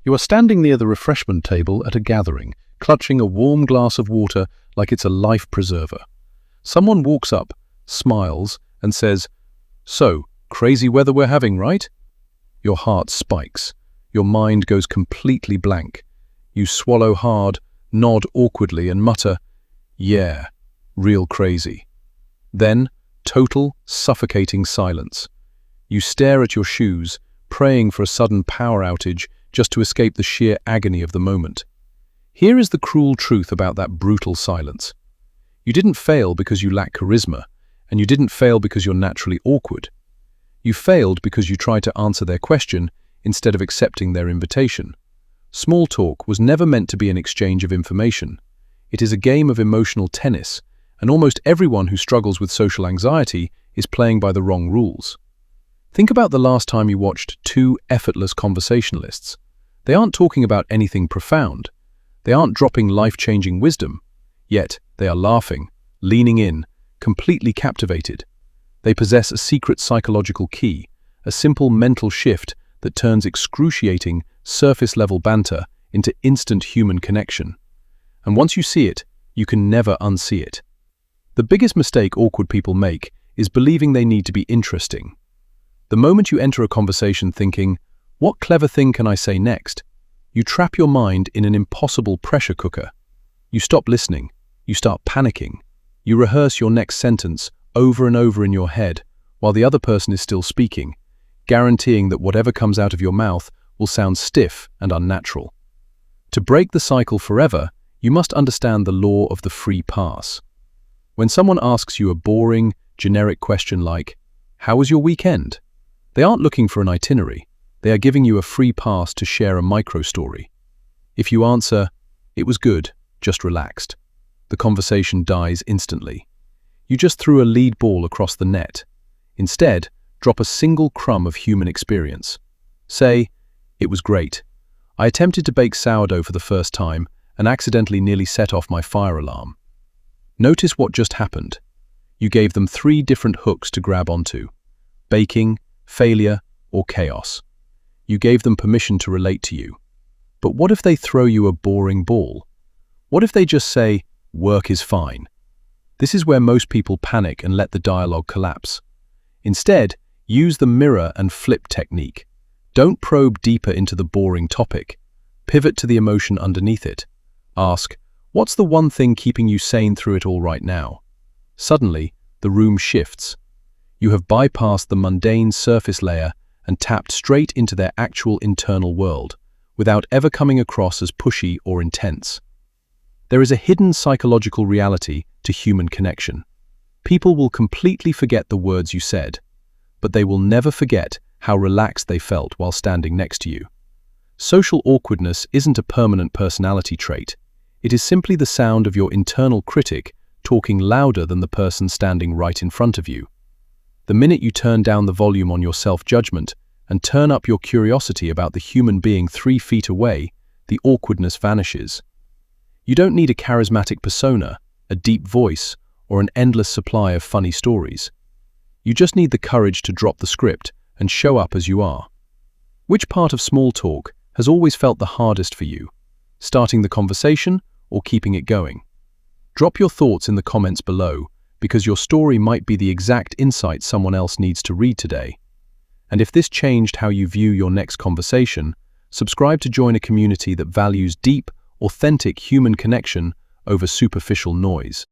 You are standing near the refreshment table at a gathering, clutching a warm glass of water like it's a life preserver. Someone walks up, smiles, and says, "So, crazy weather we're having, right?" Your heart spikes. Your mind goes completely blank. You swallow hard, nod awkwardly, and mutter, "Yeah, real crazy." Then, total, suffocating silence. You stare at your shoes, praying for a sudden power outage just to escape the sheer agony of the moment. Here is the cruel truth about that brutal silence. You didn't fail because you lack charisma, and you didn't fail because you're naturally awkward. You failed because you tried to answer their question instead of accepting their invitation. Small talk was never meant to be an exchange of information. It is a game of emotional tennis, and almost everyone who struggles with social anxiety is playing by the wrong rules. Think about the last time you watched two effortless conversationalists. They aren't talking about anything profound. They aren't dropping life-changing wisdom. Yet, they are laughing, leaning in, completely captivated. They possess a secret psychological key, a simple mental shift that turns excruciating, surface-level banter into instant human connection. And once you see it, you can never unsee it. The biggest mistake awkward people make is believing they need to be interesting. The moment you enter a conversation thinking, "What clever thing can I say next?" you trap your mind in an impossible pressure cooker. You stop listening. You start panicking. You rehearse your next sentence over and over in your head while the other person is still speaking, guaranteeing that whatever comes out of your mouth will sound stiff and unnatural. To break the cycle forever, you must understand the law of the free pass. When someone asks you a boring, generic question like, "How was your weekend?" they aren't looking for an itinerary. They are giving you a free pass to share a micro-story. If you answer, "It was good, just relaxed," the conversation dies instantly. You just threw a lead ball across the net. Instead, drop a single crumb of human experience. Say, "It was great. I attempted to bake sourdough for the first time and accidentally nearly set off my fire alarm." Notice what just happened. You gave them 3 different hooks to grab onto: baking, failure, or chaos. You gave them permission to relate to you. But what if they throw you a boring ball? What if they just say, "Work is fine"? This is where most people panic and let the dialogue collapse. Instead, use the mirror and flip technique. Don't probe deeper into the boring topic. Pivot to the emotion underneath it. Ask, "What's the one thing keeping you sane through it all right now?" Suddenly, the room shifts. You have bypassed the mundane surface layer and tapped straight into their actual internal world, without ever coming across as pushy or intense. There is a hidden psychological reality to human connection. People will completely forget the words you said, but they will never forget how relaxed they felt while standing next to you. Social awkwardness isn't a permanent personality trait. It is simply the sound of your internal critic talking louder than the person standing right in front of you. The minute you turn down the volume on your self-judgment and turn up your curiosity about the human being 3 feet away, the awkwardness vanishes. You don't need a charismatic persona, a deep voice, or an endless supply of funny stories. You just need the courage to drop the script and show up as you are. Which part of small talk has always felt the hardest for you? Starting the conversation or keeping it going? Drop your thoughts in the comments below, because your story might be the exact insight someone else needs to read today. And if this changed how you view your next conversation, subscribe to join a community that values deep, authentic human connection over superficial noise.